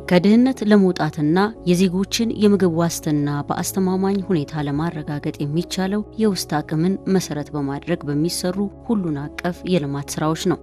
ከድህነት ለመውጣትና የዜጎችን የምግብ ዋስትና በአስተማማኝ ሁኔታ ለማረጋገጥ የሚቻለው የውስጥ አቅምን መሰረት በማድረግ በሚሰሩ ሁሉን አቀፍ የልማት ስራዎች ነው።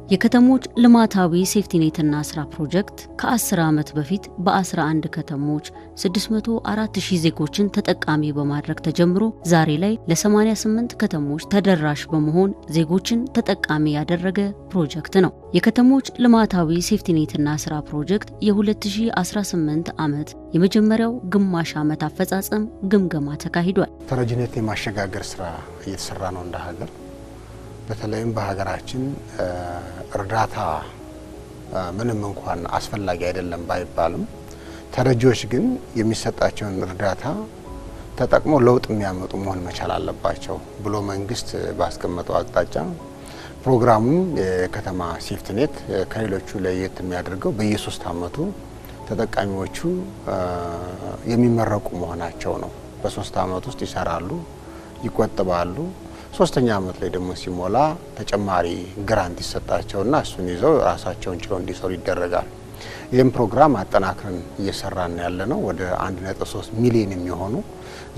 የከተሞች ልማታዊ ሴፍቲኔትና ስራ ፕሮጀክት ከ10 ዓመት በፊት በ11 ከተሞች 604,000 ዜጎችን ተጠቃሚ በማድረግ ተጀምሮ ዛሬ ላይ ለ88 ከተሞች ተደራሽ በመሆን ዜጎችን ተጠቃሚ ያደረገ ፕሮጀክት ነው። የከተሞች ልማታዊ ሴፍቲኔትና ስራ ፕሮጀክት የ2018 ዓመት የመጀመሪያው ግማሽ ዓመት አፈጻጸም ግምገማ ተካሂዷል። ተረጂነት የማሸጋገር ስራ እየተሰራ ነው እንደ ሀገር። በተለይም በሀገራችን እርዳታ ምንም እንኳን አስፈላጊ አይደለም ባይባልም ተረጂዎች ግን የሚሰጣቸውን እርዳታ ተጠቅሞ ለውጥ የሚያመጡ መሆን መቻል አለባቸው ብሎ መንግስት ባስቀመጠው አቅጣጫ ፕሮግራሙ የከተማ ሴፍቲኔት ከሌሎቹ ለየት የሚያደርገው በየ3 ዓመቱ ተጠቃሚዎቹ የሚመረቁ መሆናቸው ነው። በ3 ዓመት ውስጥ ይሰራሉ፣ ይቆጥባሉ። 3ኛ ዓመት ላይ ደግሞ ሲሞላ ተጨማሪ ግራንት ይሰጣቸውና እሱን ይዘው ራሳቸውን ችለው እንዲሰሩ ይደረጋል። ይህም ፕሮግራም አጠናክረን እየሰራን ያለነው ወደ 1.3 ሚሊዮን የሚሆኑ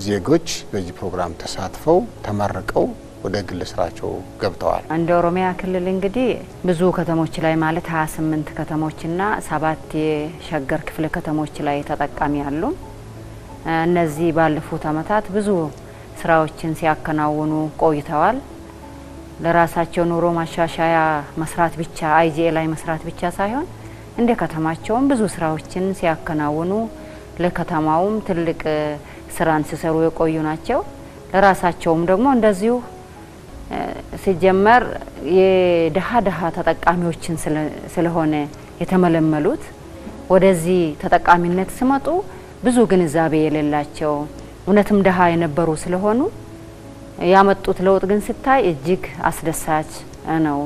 ዜጎች በዚህ ፕሮግራም ተሳትፈው ተመርቀው ወደ ግል ስራቸው ገብተዋል። እንደ ኦሮሚያ ክልል እንግዲህ ብዙ ከተሞች ላይ ማለት 28 ከተሞችና 7 የሸገር ክፍለ ከተሞች ላይ ተጠቃሚ አሉ። እነዚህ ባለፉት ዓመታት ብዙ ስራዎችን ሲያከናውኑ ቆይተዋል። ለራሳቸው ኑሮ ማሻሻያ መስራት ብቻ አይጂኤ ላይ መስራት ብቻ ሳይሆን እንደ ከተማቸውም ብዙ ስራዎችን ሲያከናውኑ ለከተማውም ትልቅ ስራን ሲሰሩ የቆዩ ናቸው። ለራሳቸውም ደግሞ እንደዚሁ ሲጀመር የደሃ ተጠቃሚዎችን ስለሆነ የተመለመሉት ወደዚህ ተጠቃሚነት ሲመጡ ብዙ ግንዛቤ የሌላቸው እውነትም ደሃ የነበሩ ስለሆኑ ያመጡት ለውጥ ግን ሲታይ እጅግ አስደሳች ነው።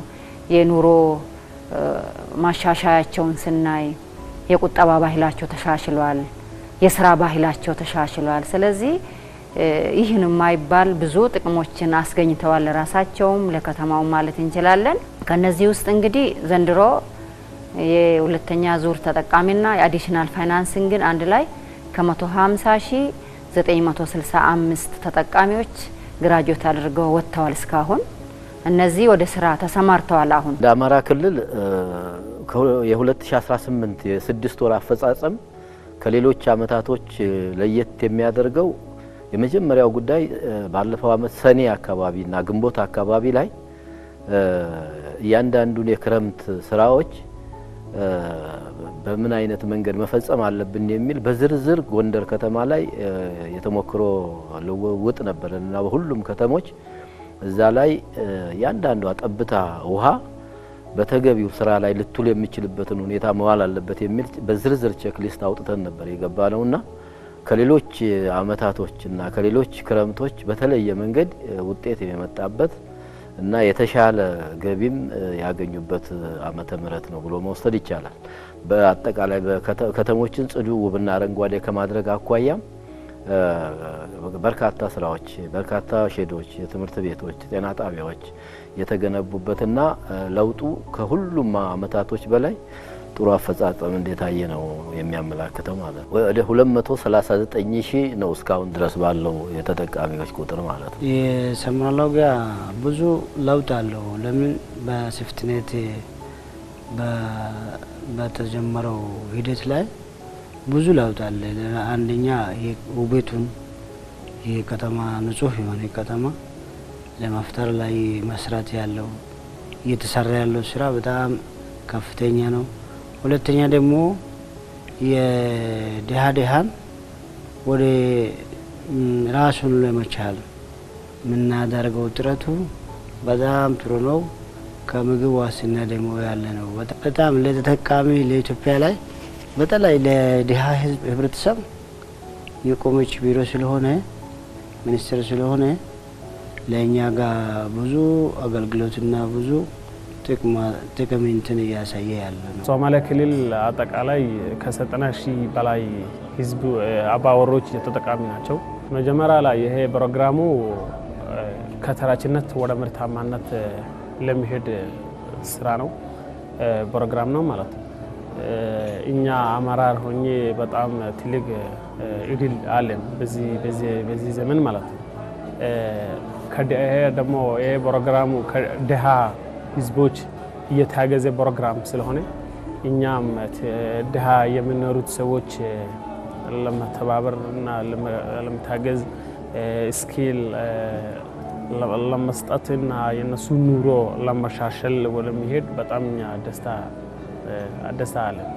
የኑሮ ማሻሻያቸውን ስናይ የቁጠባ ባህላቸው ተሻሽሏል፣ የስራ ባህላቸው ተሻሽሏል። ስለዚህ ይህን የማይባል ብዙ ጥቅሞችን አስገኝተዋል ለራሳቸውም ለከተማው ማለት እንችላለን። ከነዚህ ውስጥ እንግዲህ ዘንድሮ የሁለተኛ ዙር ተጠቃሚና የአዲሽናል ፋይናንሲንግን አንድ ላይ ከ150,965 ተጠቃሚዎች ግራጁዌት አድርገው ወጥተዋል። እስካሁን እነዚህ ወደ ስራ ተሰማርተዋል። አሁን በአማራ ክልል የ2018 የ6 ወር አፈጻጸም ከሌሎች አመታቶች ለየት የሚያደርገው የመጀመሪያው ጉዳይ ባለፈው አመት ሰኔ አካባቢና ግንቦት አካባቢ ላይ እያንዳንዱን የክረምት ስራዎች በምን አይነት መንገድ መፈጸም አለብን የሚል በዝርዝር ጎንደር ከተማ ላይ የተሞክሮ ልውውጥ ነበርና በሁሉም ከተሞች እዛ ላይ ያንዳንዷ ጠብታ ውሃ በተገቢው ስራ ላይ ልትውል የሚችልበትን ሁኔታ መዋል አለበት የሚል በዝርዝር ቼክ ሊስት አውጥተን ነበር የገባነውና ከሌሎች አመታቶችና ከሌሎች ክረምቶች በተለየ መንገድ ውጤት የመጣበት እና የተሻለ ገቢም ያገኙበት ዓመተ ምህረት ነው ብሎ መውሰድ ይቻላል። በአጠቃላይ ከተሞችን ጽዱ ውብና አረንጓዴ ከማድረግ አኳያ በርካታ ስራዎች፣ በርካታ ሼዶች፣ የትምህርት ቤቶች፣ ጤና ጣቢያዎች የተገነቡበትና ለውጡ ከሁሉም አመታቶች በላይ ጥሩ አፈጻጸም እንደታየ ነው የሚያመላክተው ማለት ነው። ወደ 239,000 ነው እስካሁን ድረስ ባለው የተጠቃሚዎች ቁጥር ማለት ነው። የሰማለው ጋር ብዙ ለውጥ አለው። ለምን በሴፍቲኔት በተጀመረው ሂደት ላይ ብዙ ለውጥ አለ። አንደኛ ውበቱን የከተማ ንጹህ የሆነ ከተማ ለመፍጠር ላይ መስራት ያለው እየተሰራ ያለው ስራ በጣም ከፍተኛ ነው። ሁለተኛ ደግሞ የደሃን ወደ ራሱን ለመቻል ምናደርገው ጥረቱ በጣም ጥሩ ነው። ከምግብ ዋስትና ደግሞ ያለ ነው። በጣም ለተጠቃሚ ለኢትዮጵያ ላይ በተለይ ለደሃ ህዝብ ህብረተሰብ የቆመች ቢሮ ስለሆነ ሚኒስትር ስለሆነ ለኛ ጋር ብዙ አገልግሎትና ብዙ ጥቅም እንትን እያሳየ ያለ ነው። ሶማሌ ክልል አጠቃላይ ከ90,000 በላይ ህዝብ አባወሮች ተጠቃሚ ናቸው። መጀመሪያ ላይ ይሄ ፕሮግራሙ ከተራችነት ወደ ምርታማነት ለሚሄድ ስራ ነው ፕሮግራም ነው ማለት ነው። እኛ አመራር ሆኜ በጣም ትልቅ እድል አለን በዚህ ዘመን ማለት ነው። ደግሞ ይሄ ፕሮግራሙ ከድሃ ህዝቦች እየታገዘ ፕሮግራም ስለሆነ እኛም ድሃ የሚኖሩት ሰዎች ለመተባበር እና ለመታገዝ ስኪል ለመስጠትና የነሱ ኑሮ ለማሻሻል ወለሚሄድ በጣም እኛ ደስታ አለን።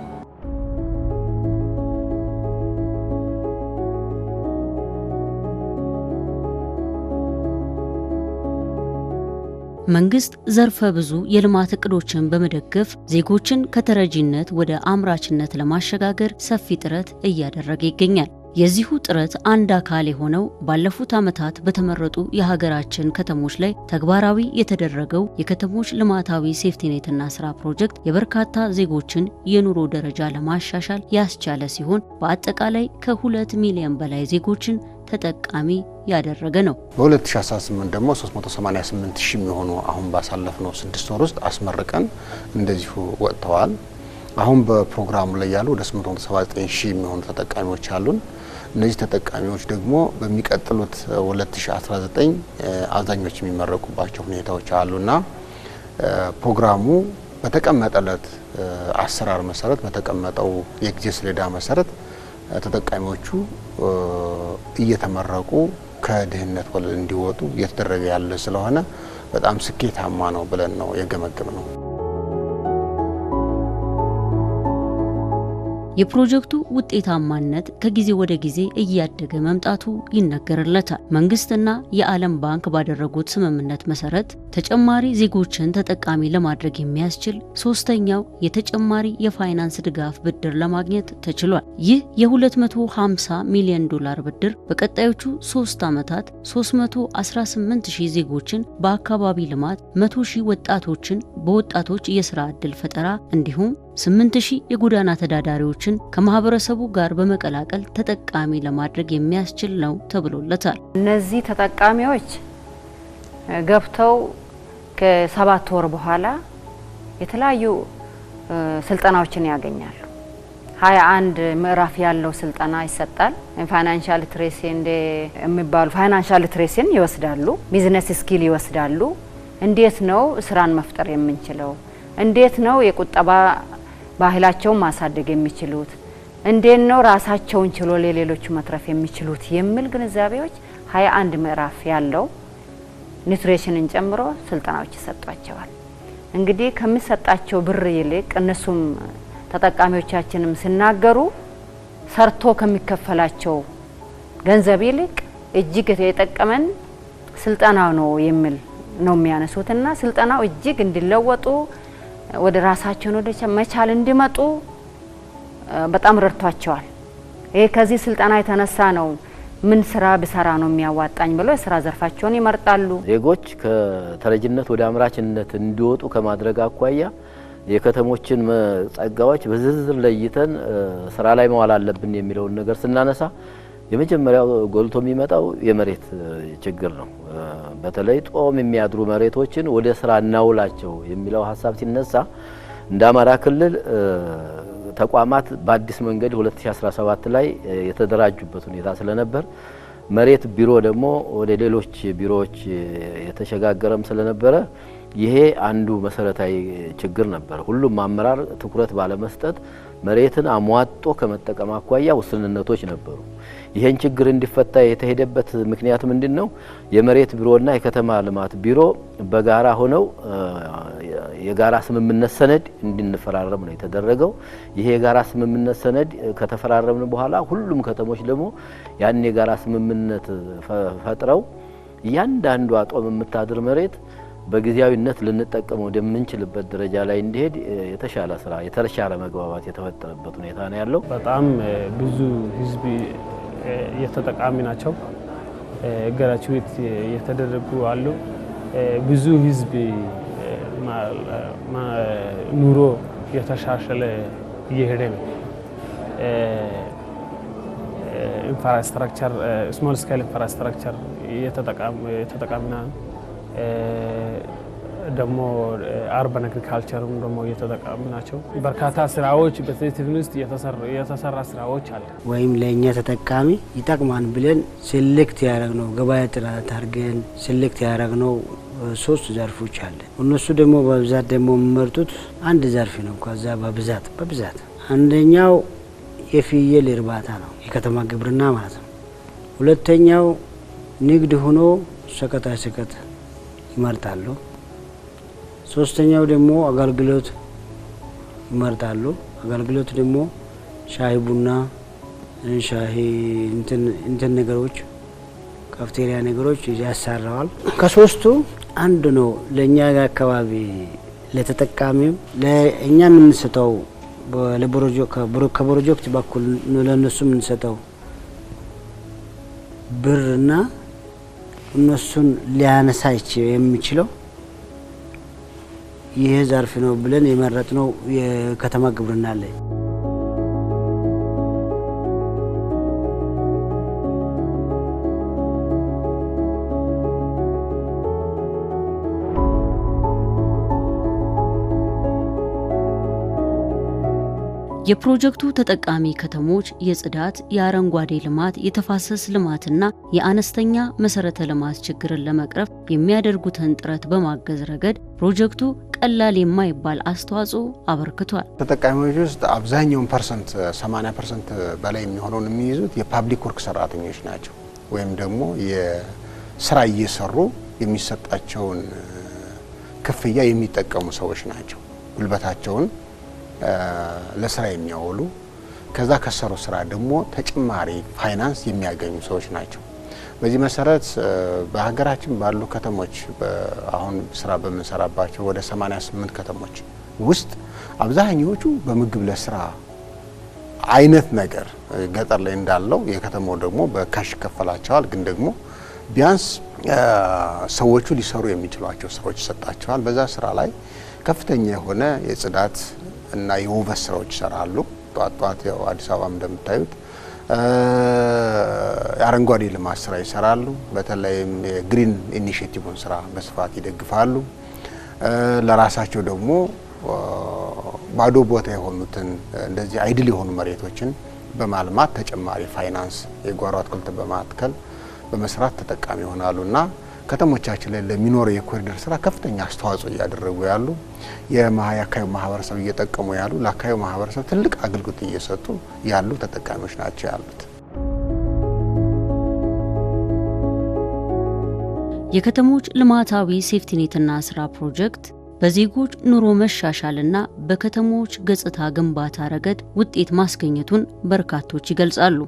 መንግስት ዘርፈ ብዙ የልማት እቅዶችን በመደገፍ ዜጎችን ከተረጂነት ወደ አምራችነት ለማሸጋገር ሰፊ ጥረት እያደረገ ይገኛል። የዚሁ ጥረት አንድ አካል የሆነው ባለፉት ዓመታት በተመረጡ የሀገራችን ከተሞች ላይ ተግባራዊ የተደረገው የከተሞች ልማታዊ ሴፍቲኔትና ስራ ፕሮጀክት የበርካታ ዜጎችን የኑሮ ደረጃ ለማሻሻል ያስቻለ ሲሆን በአጠቃላይ ከ2 ሚሊዮን በላይ ዜጎችን ተጠቃሚ ያደረገ ነው። በ2018 ደግሞ 388 ሺህ የሚሆኑ አሁን ባሳለፍነው 6 ወር ውስጥ አስመርቀን እንደዚሁ ወጥተዋል። አሁን በፕሮግራሙ ላይ ያሉ ወደ 879 ሺህ የሚሆኑ ተጠቃሚዎች አሉን። እነዚህ ተጠቃሚዎች ደግሞ በሚቀጥሉት 2019 አብዛኞቹ የሚመረቁባቸው ሁኔታዎች አሉና ፕሮግራሙ በተቀመጠለት አሰራር መሰረት በተቀመጠው የጊዜ ሰሌዳ መሰረት ተጠቃሚዎቹ እየተመረቁ ከድህነት ወለል እንዲወጡ እየተደረገ ያለ ስለሆነ በጣም ስኬታማ ነው ብለን ነው የገመገምነው። የፕሮጀክቱ ውጤታማነት ከጊዜ ወደ ጊዜ እያደገ መምጣቱ ይነገርለታል። መንግስትና የዓለም ባንክ ባደረጉት ስምምነት መሰረት ተጨማሪ ዜጎችን ተጠቃሚ ለማድረግ የሚያስችል ሶስተኛው የተጨማሪ የፋይናንስ ድጋፍ ብድር ለማግኘት ተችሏል። ይህ የ250 ሚሊዮን ዶላር ብድር በቀጣዮቹ 3 ዓመታት 318 ሺህ ዜጎችን በአካባቢ ልማት፣ 100 ሺህ ወጣቶችን በወጣቶች የስራ ዕድል ፈጠራ እንዲሁም 8000 የጎዳና ተዳዳሪዎችን ከማህበረሰቡ ጋር በመቀላቀል ተጠቃሚ ለማድረግ የሚያስችል ነው ተብሎለታል። እነዚህ ተጠቃሚዎች ገብተው ከ7 ወር በኋላ የተለያዩ ስልጠናዎችን ያገኛሉ። 21 ምዕራፍ ያለው ስልጠና ይሰጣል። ፋይናንሻል ሊትሬሲ የሚባሉ ፋይናንሻል ሊትሬሲን ይወስዳሉ። ቢዝነስ ስኪል ይወስዳሉ። እንዴት ነው ስራን መፍጠር የምንችለው? እንዴት ነው የቁጠባ ባህላቸውን ማሳደግ የሚችሉት? እንዴት ነው ራሳቸውን ችሎ ለሌሎች መትረፍ የሚችሉት? የሚል ግንዛቤዎች 21 ምዕራፍ ያለው ኒውትሪሽንን ጨምሮ ስልጠናዎች ይሰጧቸዋል። እንግዲህ ከሚሰጣቸው ብር ይልቅ እነሱም ተጠቃሚዎቻችንም ሲናገሩ ሰርቶ ከሚከፈላቸው ገንዘብ ይልቅ እጅግ የጠቀመን ስልጠናው ነው የሚል ነው የሚያነሱትና ስልጠናው እጅግ እንዲለወጡ ወደ ራሳቸው ወደ መቻል እንዲመጡ በጣም ረድቷቸዋል። ይሄ ከዚህ ስልጠና የተነሳ ነው ምን ስራ ብሰራ ነው የሚያዋጣኝ ብለው የስራ ዘርፋቸውን ይመርጣሉ። ዜጎች ከተረጅነት ወደ አምራችነት እንዲወጡ ከማድረግ አኳያ የከተሞችን ጸጋዎች በዝርዝር ለይተን ስራ ላይ መዋል አለብን የሚለውን ነገር ስናነሳ የመጀመሪያው ጎልቶ የሚመጣው የመሬት ችግር ነው። በተለይ ጦም የሚያድሩ መሬቶችን ወደ ስራ እናውላቸው የሚለው ሀሳብ ሲነሳ እንደ አማራ ክልል ተቋማት በአዲስ መንገድ 2017 ላይ የተደራጁበት ሁኔታ ስለነበር መሬት ቢሮ ደግሞ ወደ ሌሎች ቢሮዎች የተሸጋገረም ስለነበረ ይሄ አንዱ መሰረታዊ ችግር ነበር። ሁሉም አመራር ትኩረት ባለመስጠት መሬትን አሟጦ ከመጠቀም አኳያ ውስንነቶች ነበሩ። ይሄን ችግር እንዲፈታ የተሄደበት ምክንያት ምንድነው? የመሬት ቢሮና የከተማ ልማት ቢሮ በጋራ ሆነው የጋራ ስምምነት ሰነድ እንድንፈራረም ነው የተደረገው። ይሄ የጋራ ስምምነት ሰነድ ከተፈራረምን በኋላ ሁሉም ከተሞች ደግሞ ያን የጋራ ስምምነት ፈጥረው እያንዳንዱ ጦም የምታድር መሬት በጊዜያዊነት ልንጠቀም ወደምንችልበት ደረጃ ላይ እንዲሄድ የተሻለ ስራ የተሻለ መግባባት የተፈጠረበት ሁኔታ ነው ያለው። በጣም ብዙ ህዝብ የተጠቃሚ ናቸው። ግራጁዌት የተደረጉ አሉ። ብዙ ህዝብ ኑሮ የተሻሻለ እየሄደ ነው። ኢንፍራስትራክቸር ስሞል ስኬል ኢንፍራስትራክቸር የተጠቃሚና ደግሞ አርባን አግሪካልቸርም ደግሞ እየተጠቀሙ ናቸው። በርካታ ስራዎች በሴፍቲኔት ውስጥ የተሰራ ስራዎች አለ። ወይም ለእኛ ተጠቃሚ ይጠቅማን ብለን ሴሌክት ያደረግነው ገበያ ጥናት አድርገን ሴሌክት ያደረግነው 3 ዘርፎች አለ። እነሱ ደግሞ በብዛት ደግሞ የሚመርጡት አንድ ዘርፍ ነው። ከዛ በብዛት አንደኛው የፍየል እርባታ ነው፣ የከተማ ግብርና ማለት ነው። ሁለተኛው ንግድ ሆኖ ሸቀጣ ሸቀጥ ይመርጣሉ። ሶስተኛው ደግሞ አገልግሎት ይመርጣሉ። አገልግሎት ደግሞ ሻይ ቡና፣ ሻይ እንትን ነገሮች ካፍቴሪያ ነገሮች ያሰራዋል። ከሶስቱ አንዱ ነው ለኛ አካባቢ ለተጠቃሚው ለኛ የምንሰጠው ከፕሮጀክት በኩል ለነሱ የምንሰጠው ብርና እነሱን ሊያነሳ የሚችለው ይሄ ዘርፍ ነው ብለን የመረጥነው የከተማ ግብርና ላይ የፕሮጀክቱ ተጠቃሚ ከተሞች የጽዳት፣ የአረንጓዴ ልማት፣ የተፋሰስ ልማትና የአነስተኛ መሰረተ ልማት ችግርን ለመቅረፍ የሚያደርጉትን ጥረት በማገዝ ረገድ ፕሮጀክቱ ቀላል የማይባል አስተዋጽኦ አበርክቷል። ተጠቃሚዎች ውስጥ አብዛኛውን 80% በላይ የሚሆነውን የሚይዙት የፓብሊክ ወርክ ሰራተኞች ናቸው። ወይም ደግሞ የስራ እየሰሩ የሚሰጣቸውን ክፍያ የሚጠቀሙ ሰዎች ናቸው። ጉልበታቸውን ለስራ የሚያውሉ ከዛ ከሰሩ ስራ ደግሞ ተጨማሪ ፋይናንስ የሚያገኙ ሰዎች ናቸው። በዚህ መሰረት በሀገራችን ባሉ ከተሞች አሁን ስራ በመንሰራባቸው ወደ 88 ከተሞች ውስጥ አብዛኛዎቹ በምግብ ለስራ አይነት ነገር ገጠር ላይ እንዳለው የከተማው ደግሞ በካሽ ይከፈላቸዋል። ግን ደግሞ ቢያንስ ሰዎቹ ሊሰሩ የሚችሏቸው ስራዎች ይሰጣቸዋል። በዛ ስራ ላይ ከፍተኛ የሆነ የጽዳት እና የውበት ስራዎች ይሰራሉ። ጧት ያው አዲስ አበባ እንደምታዩት የአረንጓዴ ልማት ስራ ይሰራሉ። በተለይም የግሪን ኢኒሼቲቭን ስራ በስፋት ይደግፋሉ። ለራሳቸው ደግሞ ባዶ ቦታ የሆኑትን እንደዚህ አይድል የሆኑ መሬቶችን በማልማት ተጨማሪ ፋይናንስ የጓሮ አትክልት በማትከል በመስራት ተጠቃሚ ይሆናሉና ከተሞቻችን ላይ ለሚኖረው የኮሪደር ስራ ከፍተኛ አስተዋጽኦ እያደረጉ ያሉ የአካባቢው ማህበረሰብ እየጠቀሙ ያሉ ለአካባቢው ማህበረሰብ ትልቅ አገልግሎት እየሰጡ ያሉ ተጠቃሚዎች ናቸው ያሉት። የከተሞች ልማታዊ ሴፍቲኔትና ስራ ፕሮጀክት በዜጎች ኑሮ መሻሻልና በከተሞች ገጽታ ግንባታ ረገድ ውጤት ማስገኘቱን በርካቶች ይገልጻሉ።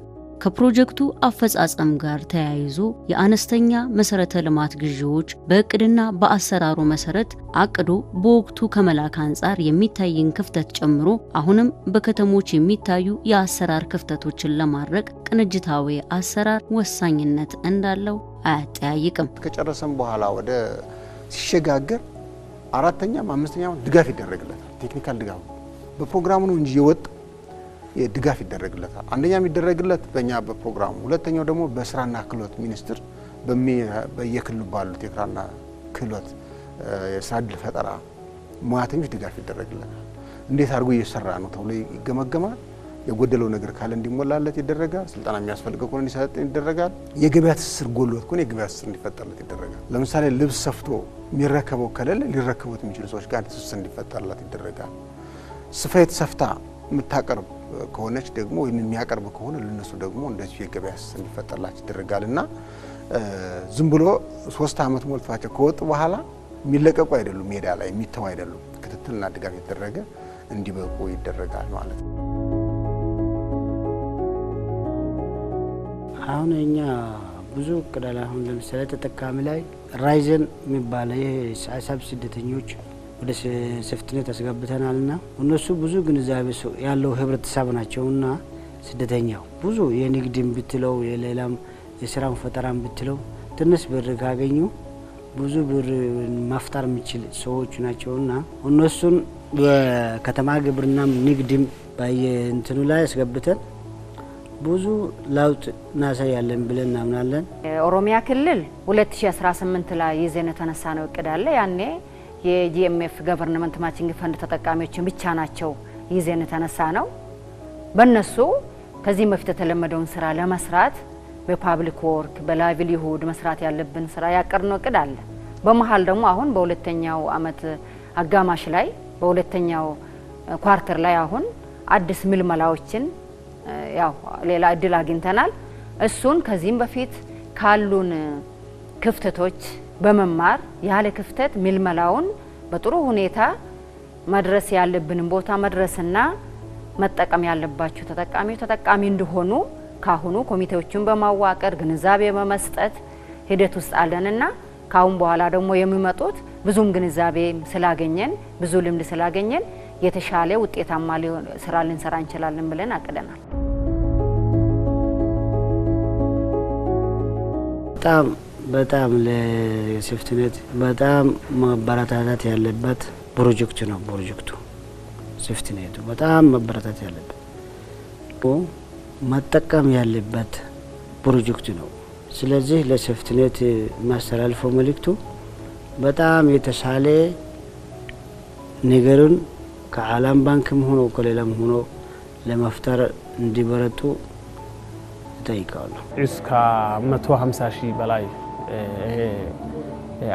ከፕሮጀክቱ አፈጻጸም ጋር ተያይዞ የአነስተኛ መሰረተ ልማት ግዢዎች በእቅድና በአሰራሩ መሰረት አቅዶ በወቅቱ ከመላክ አንጻር የሚታይን ክፍተት ጨምሮ አሁንም በከተሞች የሚታዩ የአሰራር ክፍተቶችን ለማድረግ ቅንጅታዊ አሰራር ወሳኝነት እንዳለው አያጠያይቅም። ከጨረሰም በኋላ ወደ ሲሸጋገር አራተኛም አምስተኛም ድጋፍ ይደረግለታል። ቴክኒካል ድጋፍ በፕሮግራሙ ነው እንጂ የወጣ የድጋፍ ይደረግለታል። አንደኛ የሚደረግለት በእኛ በፕሮግራሙ፣ ሁለተኛው ደግሞ በስራና ክህሎት ሚኒስቴር በየክልሉ ባሉት የስራና ክህሎት የስራ ዕድል ፈጠራ ሙያተኞች ድጋፍ ይደረግለታል። እንዴት አድርጎ እየሰራ ነው ተብሎ ይገመገማል። የጎደለው ነገር ካለ እንዲሞላለት ይደረጋል። ስልጠና የሚያስፈልገው ከሆነ እንዲሰጠን ይደረጋል። የገበያ ትስስር ጎሎት ከሆነ የገበያ ትስስር እንዲፈጠርለት ይደረጋል። ለምሳሌ ልብስ ሰፍቶ የሚረከበው ከሌለ ሊረከቡት የሚችሉ ሰዎች ጋር ትስስር እንዲፈጠርለት ይደረጋል። ስፌት ሰፍታ የምታቀርብ ከሆነች ደግሞ ወይም የሚያቀርብ ከሆነ ለነሱ ደግሞ እንደዚህ የገበያ ትስስር እንዲፈጠርላቸው ይደረጋል እና ዝም ብሎ 3 አመት ሞልቷቸው ከወጡ በኋላ የሚለቀቁ አይደሉም፣ ሜዳ ላይ የሚተው አይደሉም። ክትትልና ድጋፍ የተደረገ እንዲበቁ ይደረጋል ማለት ነው። አሁን እኛ ብዙ እቅዳል። አሁን ለምሳሌ ተጠቃሚ ላይ ራይዘን የሚባለው የሀሳብ ስደተኞች ወደ ሴፍቲኔት አስገብተናልና እነሱ ብዙ ግንዛቤ ያለው ህብረተሰብ ናቸውና ስደተኛው ብዙ የንግድም ብትለው የሌላም የስራም ፈጠራም ብትለው ትንሽ ብር ካገኙ ብዙ ብር ማፍጠር የሚችል ሰዎች ናቸውና እነሱን በከተማ ግብርናም ንግድም በየእንትኑ ላይ አስገብተን ብዙ ለውጥ እናሳያለን ብለን እናምናለን። ኦሮሚያ ክልል 2018 ላይ ይዘን የተነሳ ነው እቅድ አለ። ያኔ የጂኤምኤፍ ገቨርንመንት ማቺንግ ፈንድ ተጠቃሚዎችን ብቻ ናቸው ይዘን ተነሳ ነው። በእነሱ ከዚህ በፊት የተለመደውን ስራ ለመስራት በፓብሊክ ወርክ በላይቭሊሁድ መስራት ያለብን ስራ ያቀርነው እቅድ አለ። በመሃል ደግሞ አሁን በሁለተኛው አመት አጋማሽ ላይ በሁለተኛው ኳርተር ላይ አሁን አዲስ ምልመላዎችን ያው ሌላ እድል አግኝተናል። እሱን ከዚህም በፊት ካሉን ክፍተቶች በመማር ያለ ክፍተት ምልመላውን በጥሩ ሁኔታ መድረስ ያለብንን ቦታ መድረስና መጠቀም ያለባቸው ተጠቃሚ እንደሆኑ ካሁኑ ኮሚቴዎችን በማዋቀር ግንዛቤ በመስጠት ሂደት ውስጥ አለንና ካሁን በኋላ ደግሞ የሚመጡት ብዙም ግንዛቤ ስላገኘን ብዙ ልምድ ስላገኘን የተሻለ ውጤታማ ስራ ልንሰራ እንችላለን ብለን አቅደናል። በጣም ለሴፍቲኔት በጣም መበረታታት ያለበት ፕሮጀክት ነው። ፕሮጀክቱ ሴፍቲኔቱ በጣም መበረታታት ያለበት መጠቀም ያለበት ፕሮጀክት ነው። ስለዚህ ለሴፍቲኔት ማስተላለፈው መልእክቱ በጣም የተሻለ ነገሩን ከዓለም ባንክም ሆኖ ከሌላም ሆኖ ለመፍጠር እንዲበረቱ ይጠይቃሉ። እስከ 150 ሺህ በላይ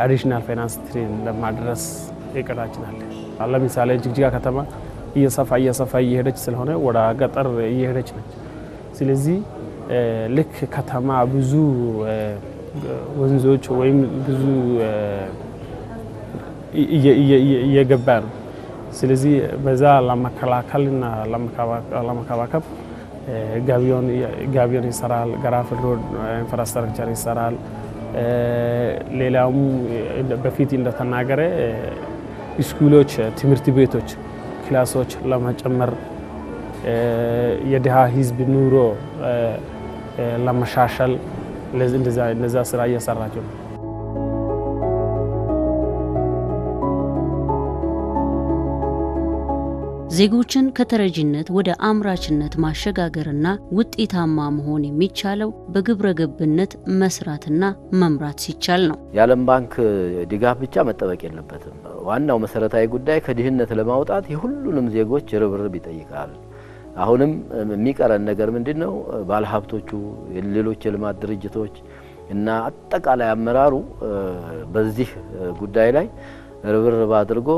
አዲሽናል ፋይናንስ ትሬን ለማድረስ እቅዳችን አለ። ለምሳሌ ጅግጅጋ ከተማ እየሰፋ እየሄደች ስለሆነ ወደ ገጠር እየሄደች ነች። ስለዚህ ልክ ከተማ ብዙ ወንዞች ወይም ብዙ እየገባ ነው። ስለዚህ በዛ ለመከላከልና ለመከባከብ ጋቢዮን ይሰራል፣ ገራፍል ሮድ ኢንፍራስትራክቸር ይሰራል። ሌላውም በፊት እንደተናገረ ስኩሎች፣ ትምህርት ቤቶች ክላሶች ለመጨመር የድሃ ህዝብ ኑሮ ለማሻሻል እንደዛ ስራ እየሰራቸው ነው። ዜጎችን ከተረጂነት ወደ አምራችነት ማሸጋገርና ውጤታማ መሆን የሚቻለው በግብረ ገብነት መስራትና መምራት ሲቻል ነው። የዓለም ባንክ ድጋፍ ብቻ መጠበቅ የለበትም። ዋናው መሰረታዊ ጉዳይ ከድህነት ለማውጣት የሁሉንም ዜጎች ርብርብ ይጠይቃል። አሁንም የሚቀረን ነገር ምንድነው? ባለሀብቶቹ፣ ሌሎች የልማት ድርጅቶች እና አጠቃላይ አመራሩ በዚህ ጉዳይ ላይ ርብርብ አድርጎ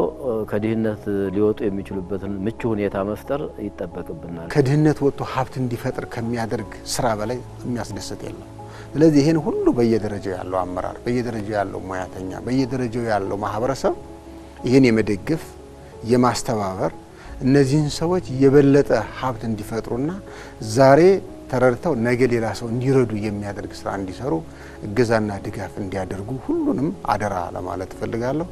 ከድህነት ሊወጡ የሚችሉበትን ምቹ ሁኔታ መፍጠር ይጠበቅብናል። ከድህነት ወጥቶ ሀብት እንዲፈጥር ከሚያደርግ ስራ በላይ የሚያስደስት የለም። ስለዚህ ይሄን ሁሉ በየደረጃው ያለው አመራር፣ በየደረጃው ያለው ሙያተኛ፣ በየደረጃው ያለው ማህበረሰብ ይሄን የመደገፍ የማስተባበር እነዚህን ሰዎች የበለጠ ሀብት እንዲፈጥሩና ዛሬ ተረድተው ነገ ሌላ ሰው እንዲረዱ የሚያደርግ ስራ እንዲሰሩ እገዛና ድጋፍ እንዲያደርጉ ሁሉንም አደራ ለማለት እፈልጋለሁ።